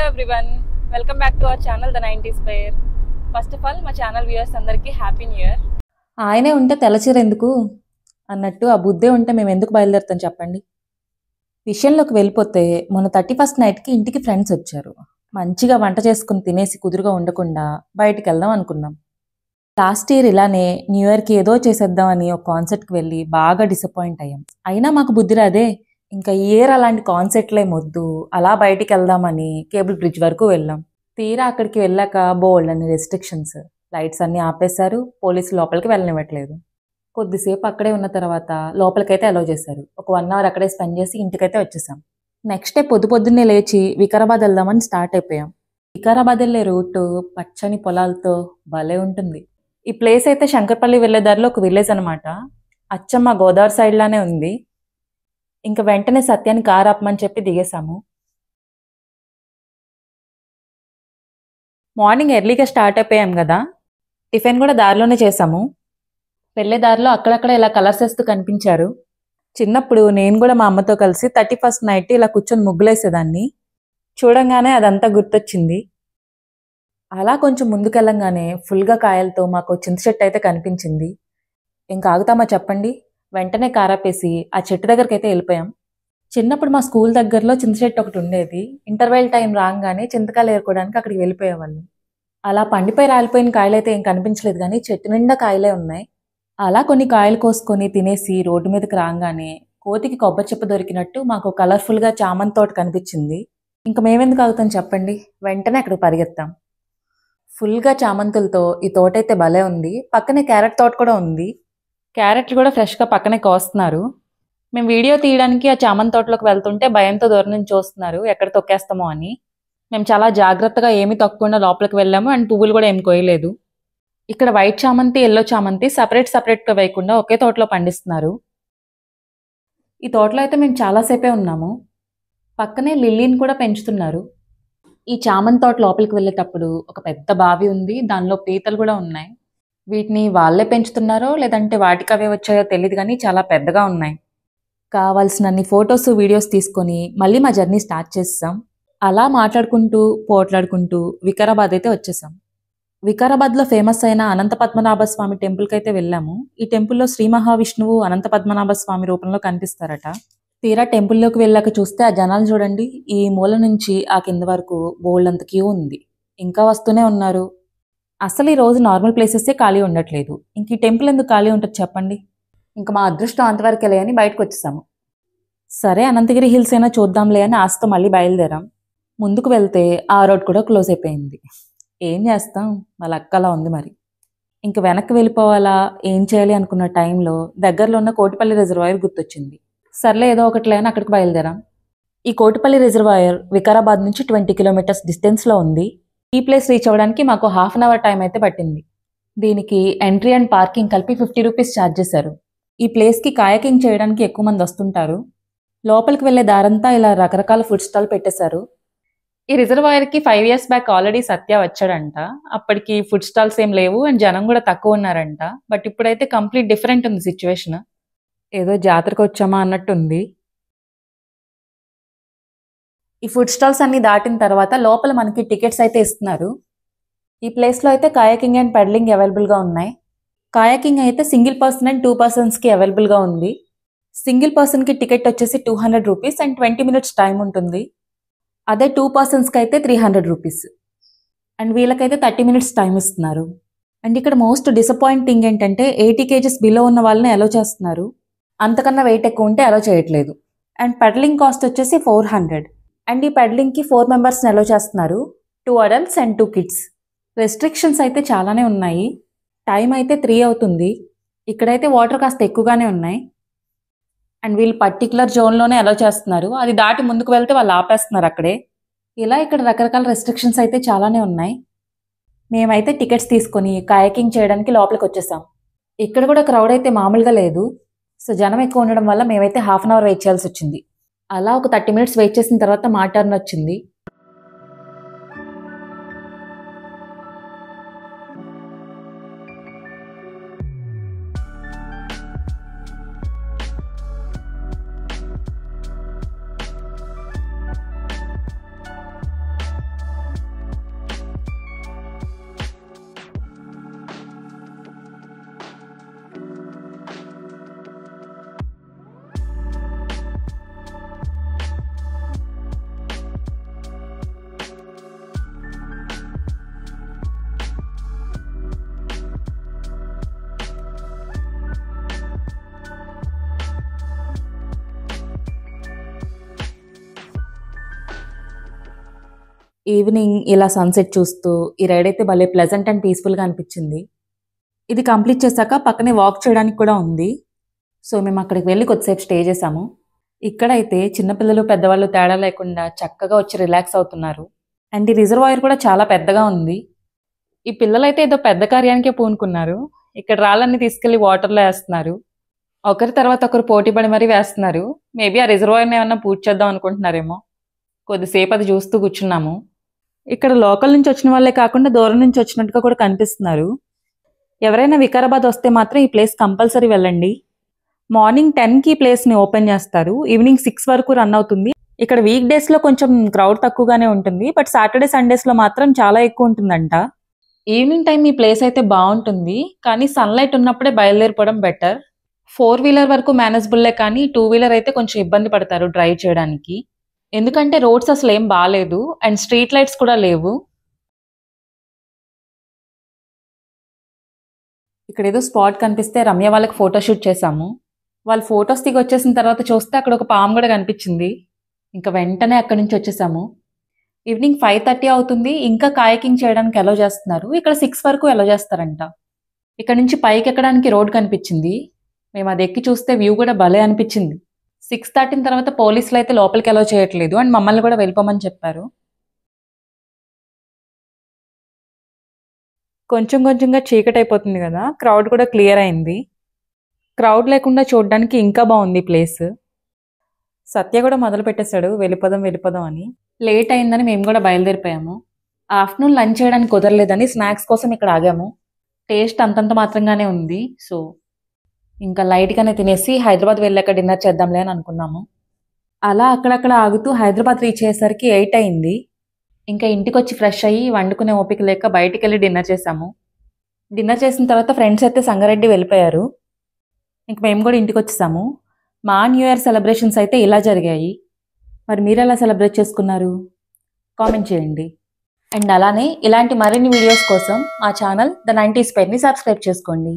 Everyone, welcome back to our channel the 90s fair. First of all మా channel viewers అందరికీ happy new year. ఆయనే ఉంటే తెల్లచీర ఎందుకు అన్నట్టు ఆ బుద్ధే ఉంటే మేము ఎందుకు బయలుదేరుతాం చెప్పండి. విషయంలోకి వెళ్ళిపోతే మొన్న 31st నైట్కి ఇంటికి ఫ్రెండ్స్ వచ్చారు. మంచిగా వంట చేసుకుని తినేసి కుదురుగా ఉండకుండా బయటికి వెళ్దాం అనుకున్నాం. లాస్ట్ ఇయర్ ఇలానే న్యూ ఇయర్కి ఏదో చేసేద్దామని ఒక కాన్సర్ట్కి వెళ్ళి బాగా డిసప్పాయింట్ అయ్యాం. అయినా మాకు బుద్ధి రాదే, ఇంకా ఈ ఇయర్ అలాంటి కాన్సర్ట్లే మొద్దు, అలా బయటికి వెళ్దామని కేబుల్ బ్రిడ్జ్ వరకు వెళ్ళాం. తీరా అక్కడికి వెళ్ళాక బోల్డ్ అని రెస్ట్రిక్షన్స్, లైట్స్ అన్నీ ఆపేశారు, పోలీసులు లోపలికి వెళ్ళనివ్వట్లేదు. కొద్దిసేపు అక్కడే ఉన్న తర్వాత లోపలికైతే అలౌ చేశారు. ఒక 1 అవర్ అక్కడే స్పెండ్ చేసి ఇంటికైతే వచ్చేసాం. నెక్స్ట్ డే పొద్దున్నే లేచి వికారాబాద్ వెళ్దామని స్టార్ట్ అయిపోయాం. వికారాబాద్ వెళ్ళే రూట్ పచ్చని పొలాలతో భలే ఉంటుంది. ఈ ప్లేస్ అయితే శంకర్పల్లి వెళ్ళే దారిలో ఒక విలేజ్ అనమాట. అచ్చమ్మ గోదావరి సైడ్ లానే ఉంది. ఇంకా వెంటనే సత్యాన్ని కార్ ఆపమని చెప్పి దిగేశాము. మార్నింగ్ ఎర్లీగా స్టార్ట్ అయిపోయాం కదా, టిఫిన్ కూడా దారిలోనే చేసాము. వెళ్ళే దారిలో అక్కడక్కడ ఇలా కలర్స్ వేస్తూ కనిపించారు. చిన్నప్పుడు నేను కూడా మా అమ్మతో కలిసి 31st నైట్ ఇలా కూర్చొని ముగ్గులేసేదాన్ని. చూడంగానే అదంతా గుర్తొచ్చింది. అలా కొంచెం ముందుకెళ్ళంగానే ఫుల్గా కాయలతో మాకు చింత చెట్టు అయితే కనిపించింది. ఇంకా ఆగుతామా చెప్పండి, వెంటనే కారాపేసి ఆ చెట్టు దగ్గరికి అయితే వెళ్ళిపోయాం. చిన్నప్పుడు మా స్కూల్ దగ్గరలో చింత చెట్టు ఒకటి ఉండేది. ఇంటర్వెల్ టైం రాగానే చింతకాయలు ఏరుకోవడానికి అక్కడికి వెళ్ళిపోయేవాళ్ళం. అలా పండిపోయి రాలిపోయిన కాయలు అయితే ఏం కనిపించలేదు, కానీ చెట్టు నిండా కాయలే ఉన్నాయి. అలా కొన్ని కాయలు కోసుకొని తినేసి రోడ్డు మీదకి రాగానే కోతికి కొబ్బరి చెప్ప దొరికినట్టు మాకు కలర్ఫుల్గా చామంతి తోట కనిపించింది. ఇంకా మేమెందుకు ఆగుతాం చెప్పండి, వెంటనే అక్కడికి పరిగెత్తాం. ఫుల్గా చామంతులతో ఈ తోట అయితే భలే ఉంది. పక్కనే క్యారెట్ తోట కూడా ఉంది. క్యారెట్లు కూడా ఫ్రెష్గా పక్కనే కోస్తున్నారు. మేము వీడియో తీయడానికి ఆ చామంతి తోటలోకి వెళ్తుంటే భయంతో దూరం నుంచి చూస్తున్నారు ఎక్కడ తొక్కేస్తామో అని. మేము చాలా జాగ్రత్తగా ఏమీ తొక్కకుండా లోపలికి వెళ్ళాము. అండ్ పువ్వులు కూడా ఏమి కోయలేదు. ఇక్కడ వైట్ చామంతి, ఎల్లో చామంతి సపరేట్గా వేయకుండా ఒకే తోటలో పండిస్తున్నారు. ఈ తోటలో అయితే మేము చాలాసేపే ఉన్నాము. పక్కనే లిల్లీని కూడా పెంచుతున్నారు. ఈ చామంతి తోట లోపలికి వెళ్ళేటప్పుడు ఒక పెద్ద బావి ఉంది, దానిలో పీతలు కూడా ఉన్నాయి. వీటిని వాళ్ళే పెంచుతున్నారో లేదంటే వాటికి అవే వచ్చాయో తెలియదు, కానీ చాలా పెద్దగా ఉన్నాయి. కావాల్సినన్ని ఫొటోస్ వీడియోస్ తీసుకొని మళ్ళీ మా జర్నీ స్టార్ట్ చేసాం. అలా మాట్లాడుకుంటూ పోట్లాడుకుంటూ వికారాబాద్ అయితే వచ్చేసాం. వికారాబాద్లో ఫేమస్ అయిన అనంత పద్మనాభ స్వామి టెంపుల్కి అయితే వెళ్ళాము. ఈ టెంపుల్లో శ్రీ మహావిష్ణువు అనంత పద్మనాభ స్వామి రూపంలో కనిపిస్తారట. తీరా టెంపుల్లోకి వెళ్ళాక చూస్తే ఆ జనాలు చూడండి, ఈ మూల నుంచి ఆ కింద వరకు బోల్డంత క్యూ ఉంది. ఇంకా వస్తూనే ఉన్నారు. అసలు ఈ రోజు నార్మల్ ప్లేసెసే ఖాళీ ఉండట్లేదు. ఇంక ఈ టెంపుల్ ఎందుకు ఖాళీ ఉంటుంది చెప్పండి. ఇంకా మా అదృష్టం అంతవరకు వెళ్ళే అని బయటకు వచ్చేసాము. సరే అనంతగిరి హిల్స్ అయినా చూద్దాంలే అని ఆశతో మళ్ళీ బయలుదేరాం. ముందుకు వెళ్తే ఆ రోడ్ కూడా క్లోజ్ అయిపోయింది. ఏం చేస్తాం, వాళ్ళ అక్కలా ఉంది మరి. ఇంక వెనక్కి వెళ్ళిపోవాలా ఏం చేయాలి అనుకున్న టైంలో దగ్గరలో ఉన్న కోటిపల్లి రిజర్వాయర్ గుర్తొచ్చింది. సర్లే ఏదో ఒకటి లేని అక్కడికి బయలుదేరాం. ఈ కోటిపల్లి రిజర్వాయర్ వికారాబాద్ నుంచి 20 కిలోమీటర్స్ డిస్టెన్స్లో ఉంది. ఈ ప్లేస్ రీచ్ అవ్వడానికి మాకు 1/2 అవర్ టైం అయితే పట్టింది. దీనికి ఎంట్రీ అండ్ పార్కింగ్ కలిపి 50 రూపీస్ ఛార్జ్ చేశారు. ఈ ప్లేస్కి కాయకింగ్ చేయడానికి ఎక్కువ మంది వస్తుంటారు. లోపలికి వెళ్ళే దారంతా ఇలా రకరకాల ఫుడ్ స్టాల్ పెట్టేశారు. ఈ రిజర్వాయర్కి 5 years బ్యాక్ ఆల్రెడీ సత్య వచ్చాడంట. అప్పటికి ఫుడ్ స్టాల్స్ ఏం లేవు అండ్ జనం కూడా తక్కువ ఉన్నారంట. బట్ ఇప్పుడైతే కంప్లీట్ డిఫరెంట్ ఉంది సిచ్యువేషన్. ఏదో జాతరకు వచ్చామా అన్నట్టుంది. ఈ ఫుడ్ స్టాల్స్ అన్ని దాటిన తర్వాత లోపల మనకి టికెట్స్ అయితే ఇస్తున్నారు. ఈ ప్లేస్లో అయితే కాయాకింగ్ అండ్ పెడలింగ్ అవైలబుల్గా ఉన్నాయి. కాయాకింగ్ అయితే సింగిల్ పర్సన్ అండ్ 2 personsకి అవైలబుల్గా ఉంది. సింగిల్ పర్సన్కి టికెట్ వచ్చేసి 200 రూపీస్ అండ్ 20 minutes టైం ఉంటుంది. అదే 2 personsకి అయితే 300 రూపీస్ అండ్ వీళ్ళకైతే 30 minutes టైం ఇస్తున్నారు. అండ్ ఇక్కడ మోస్ట్ డిసప్పాయింటింగ్ ఏంటంటే 80 kgs బిలో ఉన్న వాళ్ళని అలో చేస్తున్నారు. అంతకన్నా వెయిట్ ఎక్కువ ఉంటే అలో చేయట్లేదు. అండ్ పెడలింగ్ కాస్ట్ వచ్చేసి 400. అండ్ ఈ పెడలింగ్కి 4 members అలో చేస్తున్నారు, 2 adults అండ్ 2 kids. రెస్ట్రిక్షన్స్ అయితే చాలానే ఉన్నాయి. టైం అయితే 3 అవుతుంది. ఇక్కడైతే వాటర్ కాస్త ఎక్కువగానే ఉన్నాయి. అండ్ వీళ్ళు పర్టికులర్ జోన్లోనే అలో చేస్తున్నారు. అది దాటి ముందుకు వెళ్తే వాళ్ళు ఆపేస్తున్నారు అక్కడే. ఇలా ఇక్కడ రకరకాల రెస్ట్రిక్షన్స్ అయితే చాలానే ఉన్నాయి. మేమైతే టికెట్స్ తీసుకొని కాయకింగ్ చేయడానికి లోపలికి వచ్చేసాం. ఇక్కడ కూడా క్రౌడ్ అయితే మామూలుగా లేదు. సో జనం ఎక్కువ ఉండడం వల్ల మేమైతే 1/2 అవర్ వెయిట్ చేయాల్సి వచ్చింది. అలా ఒక 30 minutes వెయిట్ చేసిన తర్వాత మా టర్న్ వచ్చింది. ఈవినింగ్ ఇలా సన్సెట్ చూస్తూ ఈ రైడ్ అయితే భలే ప్లెజెంట్ అండ్ పీస్ఫుల్గా అనిపించింది. ఇది కంప్లీట్ చేశాక పక్కనే వాక్ చేయడానికి కూడా ఉంది. సో మేము అక్కడికి వెళ్ళి కొద్దిసేపు స్టే చేసాము. ఇక్కడైతే చిన్నపిల్లలు పెద్దవాళ్ళు తేడా లేకుండా చక్కగా వచ్చి రిలాక్స్ అవుతున్నారు. అండ్ ఈ రిజర్వాయర్ కూడా చాలా పెద్దగా ఉంది. ఈ పిల్లలైతే ఏదో పెద్ద కార్యానికే పూనుకున్నారు. ఇక్కడ రాళ్ళన్నీ తీసుకెళ్లి వాటర్లో వేస్తున్నారు. ఒకరి తర్వాత ఒకరు పోటీ పడి మరీ వేస్తున్నారు. మేబీ ఆ రిజర్వాయర్ని ఏమన్నా పూర్తి చేద్దాం అనుకుంటున్నారేమో. కొద్దిసేపు అది చూస్తూ కూర్చున్నాము. ఇక్కడ లోకల్ నుంచి వచ్చిన వాళ్ళే కాకుండా దూరం నుంచి వచ్చినట్టుగా కూడా కనిపిస్తున్నారు. ఎవరైనా వికారాబాద్ వస్తే మాత్రం ఈ ప్లేస్ కంపల్సరీ వెళ్ళండి. మార్నింగ్ 10కి ఈ ప్లేస్ని ఓపెన్ చేస్తారు. ఈవినింగ్ 6 వరకు రన్ అవుతుంది. ఇక్కడ వీక్ డేస్లో కొంచెం క్రౌడ్ తక్కువగానే ఉంటుంది. బట్ సాటర్డే సండేస్లో మాత్రం చాలా ఎక్కువ ఉంటుందంట. ఈవినింగ్ టైం ఈ ప్లేస్ అయితే బాగుంటుంది. కానీ సన్లైట్ ఉన్నప్పుడే బయలుదేరిపోవడం బెటర్. 4 వీలర్ వరకు మేనేజబుల్లే, కానీ 2 వీలర్ అయితే కొంచెం ఇబ్బంది పడతారు డ్రైవ్ చేయడానికి. ఎందుకంటే రోడ్స్ అసలు ఏం బాగాలేదు అండ్ స్ట్రీట్ లైట్స్ కూడా లేవు. ఇక్కడ ఏదో స్పాట్ కనిపిస్తే రమ్య వాళ్ళకి ఫోటోషూట్ చేశాము. వాళ్ళు ఫొటోస్ దిగి వచ్చేసిన తర్వాత చూస్తే అక్కడ ఒక పాము కూడా కనిపించింది. ఇంకా వెంటనే అక్కడి నుంచి వచ్చేసాము. ఈవినింగ్ 5:30 అవుతుంది. ఇంకా కాయకింగ్ చేయడానికి అలౌ చేస్తున్నారు. ఇక్కడ 6 వరకు అలౌ చేస్తారంట. ఇక్కడ నుంచి పైకి ఎక్కడానికి రోడ్ కనిపించింది. మేము అది ఎక్కి చూస్తే వ్యూ కూడా భలే అనిపించింది. 6 దాటిన తర్వాత పోలీసులు అయితే లోపలికి అలౌ చేయట్లేదు అండ్ మమ్మల్ని కూడా వెళ్ళిపోమని చెప్పారు. కొంచెం కొంచెంగా చీకటి అయిపోతుంది కదా, క్రౌడ్ కూడా క్లియర్ అయింది. క్రౌడ్ లేకుండా చూడడానికి ఇంకా బాగుంది ప్లేస్. సత్య కూడా మొదలు పెట్టేశాడు వెళ్ళిపోదాం అని. లేట్ అయిందని మేము కూడా బయలుదేరిపోయాము. ఆఫ్టర్నూన్ లంచ్ చేయడానికి కుదరలేదని స్నాక్స్ కోసం ఇక్కడ ఆగాము. టేస్ట్ అంతంత మాత్రంగానే ఉంది. సో ఇంకా లైట్గానే తినేసి హైదరాబాద్ వెళ్ళాక డిన్నర్ చేద్దాంలే అని అనుకున్నాము. అలా అక్కడక్కడ ఆగుతూ హైదరాబాద్ రీచ్ అయ్యేసరికి 8 అయింది. ఇంకా ఇంటికి వచ్చి ఫ్రెష్ అయ్యి వండుకునే ఓపిక లేక బయటికి వెళ్ళి డిన్నర్ చేసాము. డిన్నర్ చేసిన తర్వాత ఫ్రెండ్స్ అయితే సంగారెడ్డి వెళ్ళిపోయారు. ఇంక మేము కూడా ఇంటికి వచ్చేసాము. మా న్యూ ఇయర్ సెలబ్రేషన్స్ అయితే ఇలా జరిగాయి. మరి మీరు ఎలా సెలబ్రేట్ చేసుకున్నారు? కామెంట్ చేయండి. అండ్ అలానే ఇలాంటి మరిన్ని వీడియోస్ కోసం మా ఛానల్ ద 90s Pair ని సబ్స్క్రైబ్ చేసుకోండి.